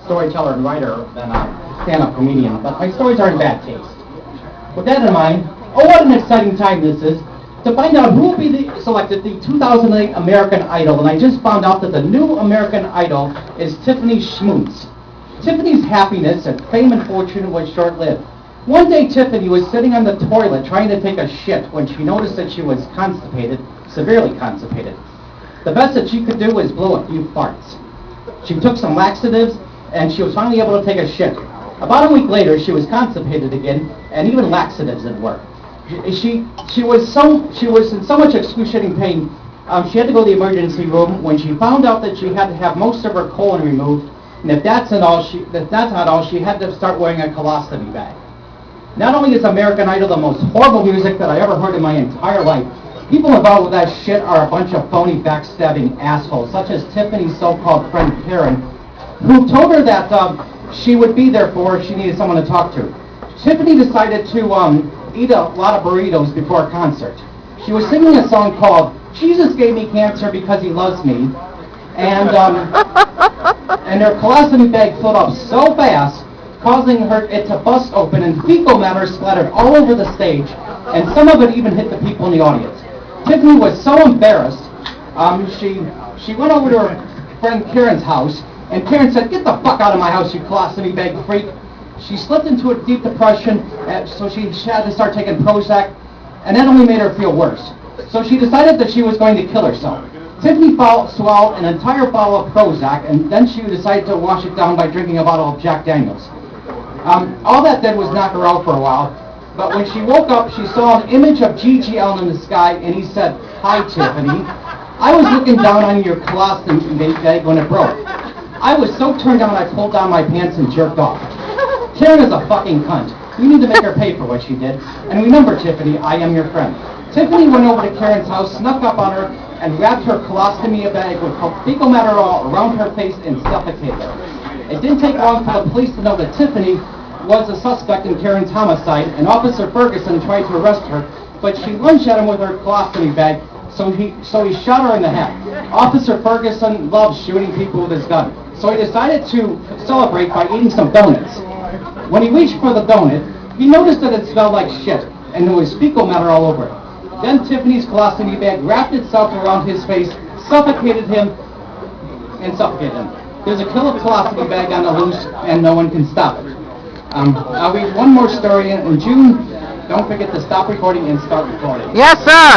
storyteller and writer than a stand-up comedian, but my stories are in bad taste. With that in mind, oh, what an exciting time this is to find out who will be selected the 2008 American Idol, and I just found out that the new American Idol is Tiffany Schmuntz. Tiffany's happiness and fame and fortune was short-lived. One day Tiffany was sitting on the toilet trying to take a shit when she noticed that she was constipated, severely constipated. The best that she could do was blow a few farts. She took some laxatives and she was finally able to take a shit. About a week later she was constipated again, and even laxatives didn't work. She was in so much excruciating pain, she had to go to the emergency room when she found out that she had to have most of her colon removed, and if that's not all, she had to start wearing a colostomy bag. Not only is American Idol the most horrible music that I ever heard in my entire life, people involved with that shit are a bunch of phony, backstabbing assholes, such as Tiffany's so-called friend Karen, who told her that she would be there for her if she needed someone to talk to. Tiffany decided to eat a lot of burritos before a concert. She was singing a song called "Jesus Gave Me Cancer Because He Loves Me," and her colostomy bag filled up so fast, causing it to bust open, and fecal matter splattered all over the stage, and some of it even hit the people in the audience. Tiffany was so embarrassed, she went over to her friend Karen's house, and Karen said, "Get the fuck out of my house, you colostomy bag freak." She slipped into a deep depression, so she had to start taking Prozac, and that only made her feel worse. So she decided that she was going to kill herself. Tiffany swallowed an entire bottle of Prozac, and then she decided to wash it down by drinking a bottle of Jack Daniels. All that did was knock her out for a while, but when she woke up, she saw an image of G.G. Allen in the sky, and he said, "Hi, Tiffany. I was looking down on your colostomy bag when it broke. I was so turned on I pulled down my pants and jerked off. Karen is a fucking cunt. You need to make her pay for what she did. And remember, Tiffany, I am your friend." Tiffany went over to Karen's house, snuck up on her, and wrapped her colostomy bag with fecal matter all around her face and suffocated her. It didn't take long for the police to know that Tiffany was a suspect in Karen's homicide, and Officer Ferguson tried to arrest her, but she lunged at him with her colostomy bag, so he shot her in the head. Officer Ferguson loves shooting people with his gun, so he decided to celebrate by eating some donuts. When he reached for the donut, he noticed that it smelled like shit, and there was fecal matter all over it. Then Tiffany's colostomy bag wrapped itself around his face, suffocated him. There's a killer colostomy bag on the loose, and no one can stop it. I'll read one more story in June. Don't forget to stop recording and start recording. Yes, sir!